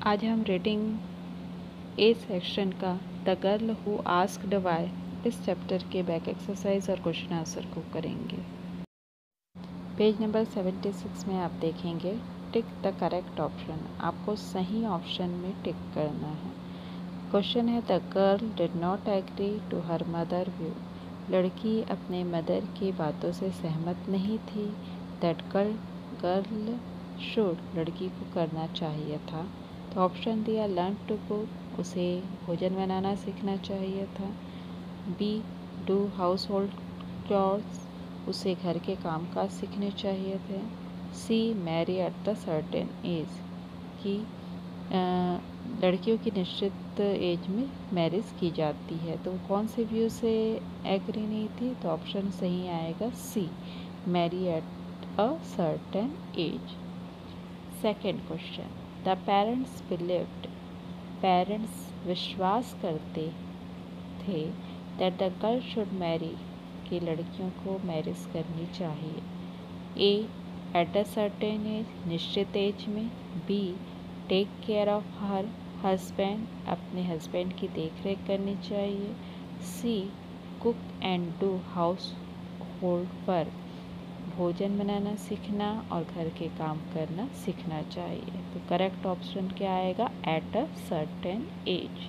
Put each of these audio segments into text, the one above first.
आज हम reading A section का the girl who asked why इस चैप्टर के बैक एक्सरसाइज और क्वेश्चन आंसर को करेंगे। पेज नंबर 76 में आप देखेंगे टिक द करेक्ट ऑप्शन। आपको सही ऑप्शन में टिक करना है। क्वेश्चन है the girl did not agree to her mother view. लड़की अपने मदर की बातों से सहमत नहीं थी। दैट गर्ल शुड, लड़की को करना चाहिए था। तो ऑप्शन दिया लर्न टू कुक, उसे भोजन बनाना सीखना चाहिए था। B do household chores, उसे घर के काम काज सीखने चाहिए थे। C marry at the certain age, कि लड़कियों की निश्चित एज में मैरिज की जाती है। तो कौन से व्यू से एग्री नहीं थी? तो ऑप्शन सही आएगा C, marry at a certain age. Second question, the parents believed, parents विश्वास करते थे that the girl should marry, कि लड़कियों को मैरिज करनी चाहिए। A at a certain age, निश्चित एज में। B take care of her husband, अपने हस्बैंड की देखरेख करनी चाहिए। C cook and do household work, भोजन बनाना सीखना और घर के काम करना सीखना चाहिए। तो करेक्ट ऑप्शन क्या आएगा? At a certain age.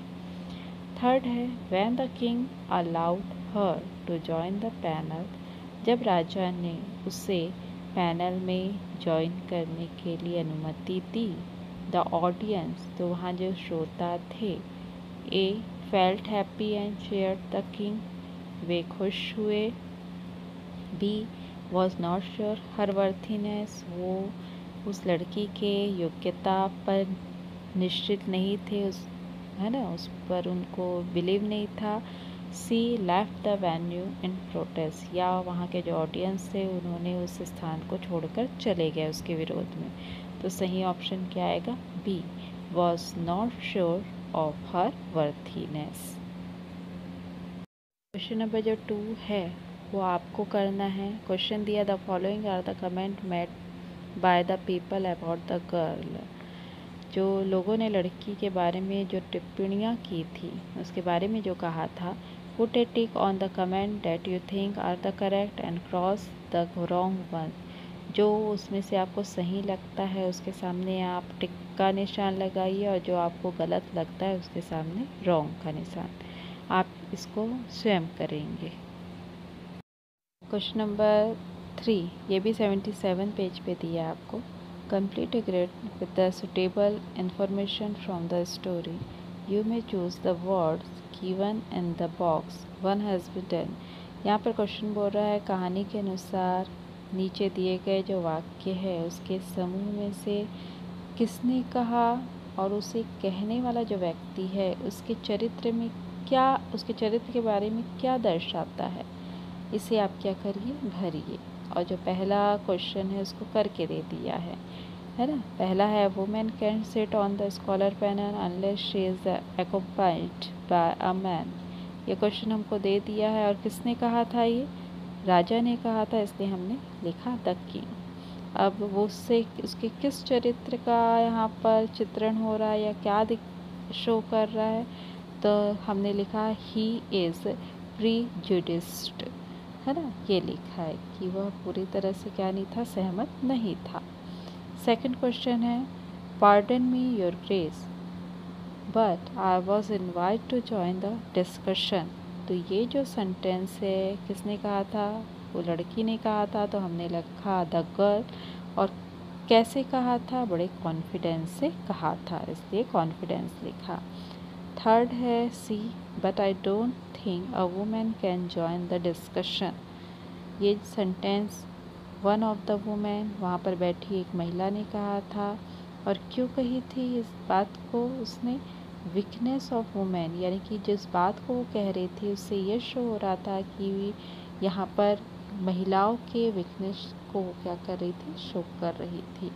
Third है when the king allowed her to join the panel, जब राजा ने उसे पैनल में ज्वाइन करने के लिए अनुमति दी। द ऑडियंस, तो वहाँ जो श्रोता थे। A felt happy and cheered the king, वे खुश हुए। B was not sure her worthiness, वो उस लड़की के योग्यता पर निश्चित नहीं थे, उस पर उनको बिलीव नहीं था। C left the venue in protest, या वहाँ के जो ऑडियंस थे उन्होंने उस स्थान को छोड़कर चले गए उसके विरोध में। तो सही ऑप्शन क्या आएगा? B was not sure of her worthiness. Question number जो 2 है वो आपको करना है। क्वेश्चन दिया the following are the comment made by the people about the girl, जो लोगों ने लड़की के बारे में जो टिप्पणियाँ की थी उसके बारे में जो कहा था। Put a tick on the comment that you think are the correct and cross the wrong one, जो उसमें से आपको सही लगता है उसके सामने आप टिक का निशान लगाइए और जो आपको गलत लगता है उसके सामने रॉन्ग का निशान। आप इसको स्वयं करेंगे। क्वेश्चन नंबर 3, ये भी 77 पेज पे दिया है आपको। Complete a grid with the suitable information from the story. You may choose the words given in the box one has been done. यहाँ पर क्वेश्चन बोल रहा है कहानी के अनुसार नीचे दिए गए जो वाक्य है उसके समूह में से किसने कहा और उसे कहने वाला जो व्यक्ति है उसके चरित्र में क्या, उसके चरित्र के बारे में क्या दर्शाता है, इसे आप क्या करिए? भरिए। और जो पहला क्वेश्चन है उसको करके दे दिया है ना। पहला है women can sit on the scholar panel unless she is accompanied by a man. ये क्वेश्चन हमको दे दिया है और किसने कहा था? ये राजा ने कहा था, इसलिए हमने लिखा द किंग। अब वो उसके किस चरित्र का यहाँ पर चित्रण हो रहा है या क्या शो कर रहा है? तो हमने लिखा ही इज़ प्रीजुडिस्ड, है ना। ये लिखा है कि वह पूरी तरह से क्या नहीं था, सहमत नहीं था। सेकंड क्वेश्चन है pardon me your grace but I was invite to join the discussion. तो ये जो सेंटेंस है किसने कहा था? वो लड़की ने कहा था, तो हमने लिखा द गर्ल। और कैसे कहा था? बड़े कॉन्फिडेंस से कहा था, इसलिए कॉन्फिडेंस लिखा। थर्ड है C but I don't think a women can join the discussion. ये sentence one of the women, वहाँ पर बैठी एक महिला ने कहा था। और क्यों कही थी इस बात को उसने? वीकनेस ऑफ वुमेन, यानी कि जिस बात को वो कह रही थी उससे ये शो हो रहा था कि यहाँ पर महिलाओं के वीकनेस को वो क्या कर रही थी? शो कर रही थी।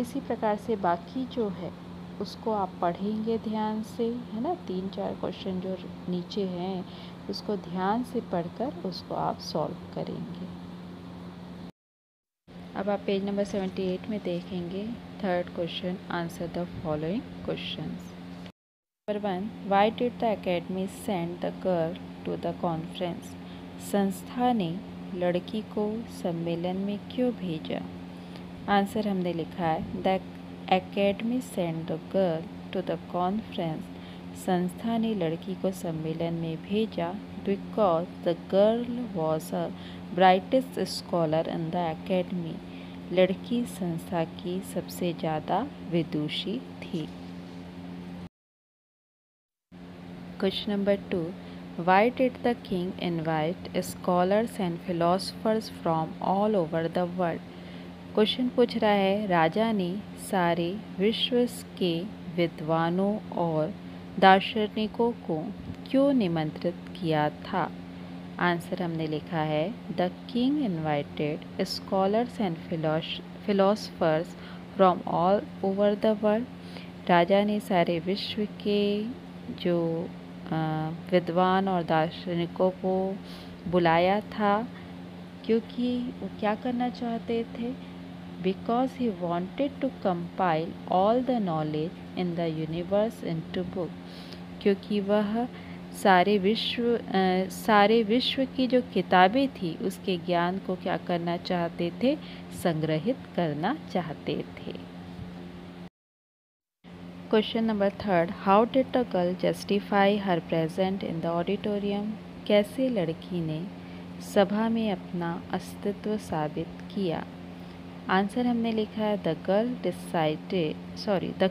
इसी प्रकार से बाकी जो है उसको आप पढ़ेंगे ध्यान से, है ना। 3-4 क्वेश्चन जो नीचे हैं उसको ध्यान से पढ़कर उसको आप सॉल्व करेंगे। अब आप पेज नंबर 78 में देखेंगे third question, answer the following questions. Number 1, why did the academy send the girl to the conference? संस्था ने लड़की को सम्मेलन में क्यों भेजा? आंसर हमने लिखा है the academy send the girl to the conference. संस्था ने लड़की को सम्मेलन में भेजा because the girl was a brightest scholar in the academy. लड़की संस्था की सबसे ज़्यादा विदुषी थी। Question number 2, why did the king invite scholars and philosophers from all over the world? Question पूछ रहा है राजा ने सारे विश्व के विद्वानों और दार्शनिकों को क्यों निमंत्रित किया था? आंसर हमने लिखा है the king invited scholars and philosophers from all over the world. राजा ने सारे विश्व के जो विद्वान और दार्शनिकों को बुलाया था क्योंकि वो क्या करना चाहते थे? Because he wanted to compile all the knowledge in the universe into book। क्योंकि वह सारे विश्व की जो किताबें थी उसके ज्ञान को क्या करना चाहते थे? संग्रहित करना चाहते थे। Question number 3, how did the girl justify her present in the auditorium? कैसे लड़की ने सभा में अपना अस्तित्व साबित किया? आंसर हमने लिखा है the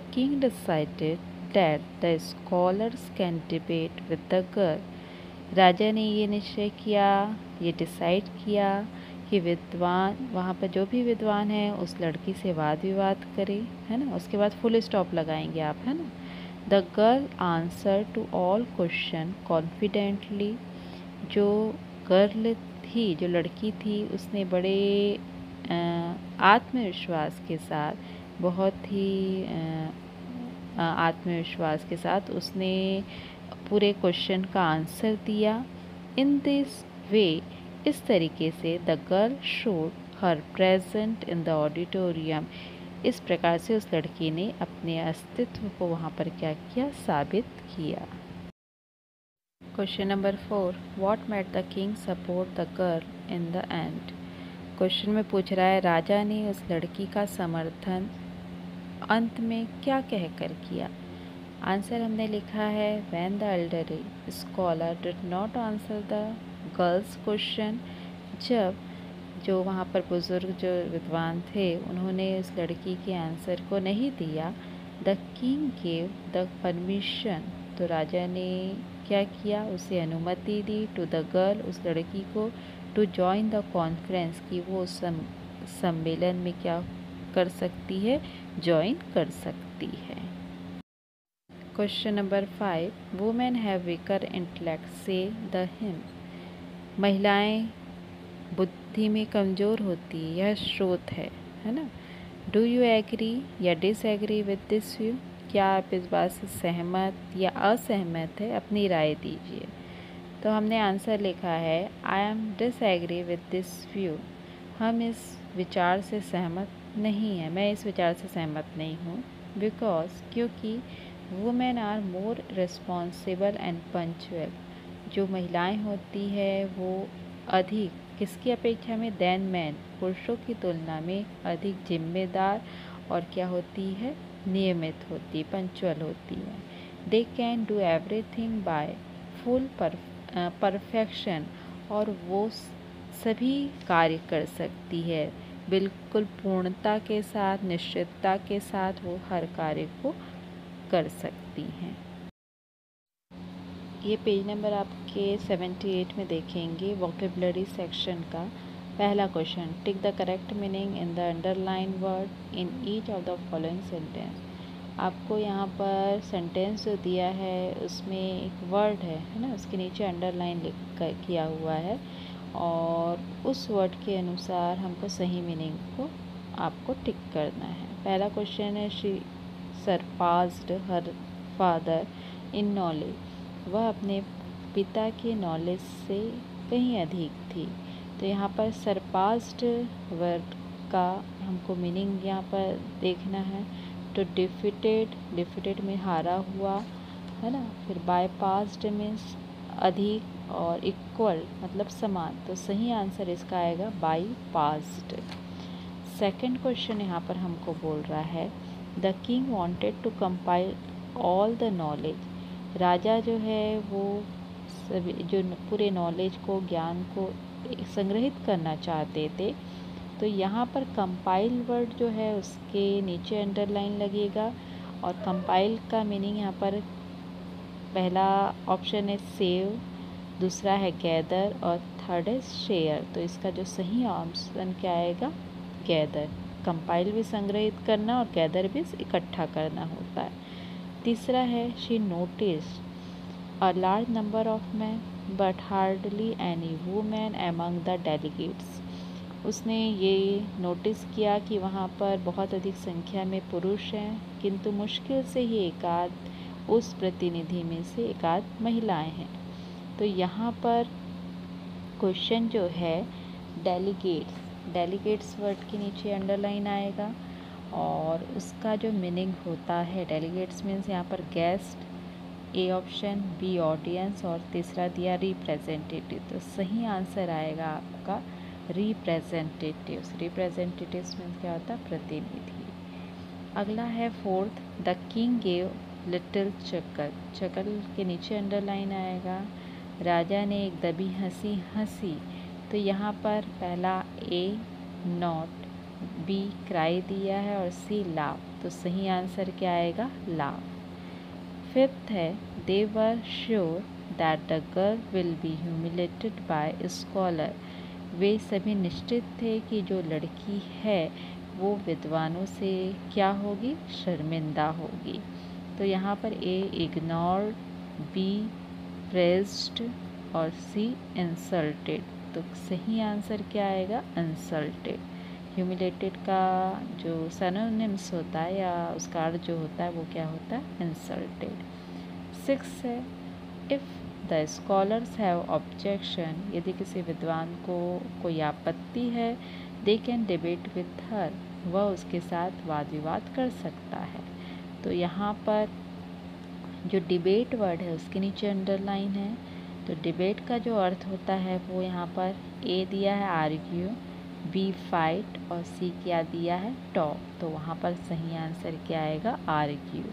king decided that the scholars can debate with the girl. राजा ने ये निश्चय किया, ये डिसाइड किया कि विद्वान वहाँ पर जो भी विद्वान है उस लड़की से वाद विवाद करे, है ना। उसके बाद फुल स्टॉप लगाएंगे आप, है ना। The girl answer to all question confidently. जो गर्ल थी, जो लड़की थी, उसने बड़े आत्मविश्वास के साथ, बहुत ही आत्मविश्वास के साथ उसने पूरे क्वेश्चन का आंसर दिया। इन दिस वे, इस तरीके से the girl showed her present in the auditorium. इस प्रकार से उस लड़की ने अपने अस्तित्व को वहाँ पर क्या किया? साबित किया। Question number 4, what made the king support the girl in the end? Question में पूछ रहा है राजा ने उस लड़की का समर्थन अंत में क्या कहकर किया? आंसर हमने लिखा है when the elderly scholar did not answer the girls question. जब जो वहाँ पर बुजुर्ग जो विद्वान थे उन्होंने उस लड़की के आंसर को नहीं दिया, the king gave the permission, तो राजा ने क्या किया? उसे अनुमति दी टू द गर्ल, उस लड़की को, टू जॉइन द कॉन्फ्रेंस, कि वो सम्मेलन में क्या कर सकती है? ज्वाइन कर सकती है। Question number 5, women have weaker intellect से द हिम। महिलाएं बुद्धि में कमज़ोर होती है, यह स्रोत है ना। डू यू एग्री या डिसएग्री विद दिस व्यू? क्या आप इस बात से सहमत या असहमत है? अपनी राय दीजिए। तो हमने आंसर लिखा है I am disagree with this view. हम इस विचार से सहमत नहीं हैं, मैं इस विचार से सहमत नहीं हूँ। बिकॉज, क्योंकि women are more responsible and punctual. जो महिलाएं होती है वो अधिक किसकी अपेक्षा में? देन मैन, पुरुषों की तुलना में अधिक जिम्मेदार और क्या होती है? नियमित होती, पंक्चुअल होती है। They can do everything by full perfection, और वो सभी कार्य कर सकती है बिल्कुल पूर्णता के साथ, निश्चितता के साथ वो हर कार्य को कर सकती हैं। ये पेज नंबर आपके 78 में देखेंगे वोकेबलरी सेक्शन का पहला question, tick the correct meaning in the underline word in each of the following sentence. आपको यहाँ पर सेंटेंस जो दिया है उसमें एक वर्ड है ना, उसके नीचे अंडरलाइन किया हुआ है और उस वर्ड के अनुसार हमको सही मीनिंग को आपको टिक करना है। पहला क्वेश्चन है she surpassed her father in knowledge. वह अपने पिता के नॉलेज से कहीं अधिक थी। तो यहाँ पर सरपास्ड वर्ड का हमको मीनिंग यहाँ पर देखना है। तो डिफिटेड में हारा हुआ, है ना। फिर बाय पास्ट मीन्स अधिक, और इक्वल मतलब समान। तो सही आंसर इसका आएगा बाय पास्ट। सेकंड क्वेश्चन यहाँ पर हमको बोल रहा है the king wanted to compile all the knowledge. राजा जो है वो सभी जो पूरे नॉलेज को, ज्ञान को संग्रहित करना चाहते थे। तो यहाँ पर कंपाइल वर्ड जो है उसके नीचे अंडरलाइन लगेगा, और कंपाइल का मीनिंग यहाँ पर पहला ऑप्शन है सेव, दूसरा है गैदर, और थर्ड है शेयर। तो इसका जो सही ऑप्शन क्या आएगा, गैदर। कंपाइल भी संग्रहित करना और गैदर भी इकट्ठा करना होता है। तीसरा है she notice a large number of man but hardly any women among the delegates. उसने ये नोटिस किया कि वहाँ पर बहुत अधिक संख्या में पुरुष हैं, किंतु मुश्किल से ही एकाध उस प्रतिनिधि में से एकाध महिलाएं हैं। तो यहाँ पर क्वेश्चन जो है डेलीगेट्स वर्ड के नीचे अंडरलाइन आएगा, और उसका जो मीनिंग होता है डेलीगेट्स मीन्स यहाँ पर guest, A option, B audience, और तीसरा दिया रिप्रेजेंटेटिव। तो सही आंसर आएगा आपका रिप्रेजेंटेटिव्स मीन्स क्या होता है, प्रतिनिधि। अगला है fourth the king gave little चकल के नीचे अंडरलाइन आएगा। राजा ने एक दबी हंसी हंसी। तो यहाँ पर पहला ए नॉट, बी क्राई दिया है, और सी लाफ। तो सही आंसर क्या आएगा, लाफ। फिफ्थ है they were sure that the girl will be humiliated by scholar. वे सभी निश्चित थे कि जो लड़की है वो विद्वानों से क्या होगी, शर्मिंदा होगी। तो यहाँ पर ए इग्नोर्ड, बी प्रेज्ड, और सी इंसल्टेड। तो सही आंसर क्या आएगा, इंसल्टेड। ह्यूमिलेटेड का जो सिनोनिम्स होता है या उसका अर्थ जो होता है वो क्या होता है, इंसल्टेड। सिक्स है if the scholars have objection. यदि किसी विद्वान को कोई आपत्ति है, they can debate with her, वह उसके साथ वाद विवाद कर सकता है। तो यहाँ पर जो डिबेट वर्ड है उसके नीचे अंडरलाइन है। तो डिबेट का जो अर्थ होता है वो यहाँ पर ए दिया है आर्ग्यू, बी फाइट, और सी क्या दिया है टॉक। तो वहाँ पर सही आंसर क्या आएगा, आर्ग्यू।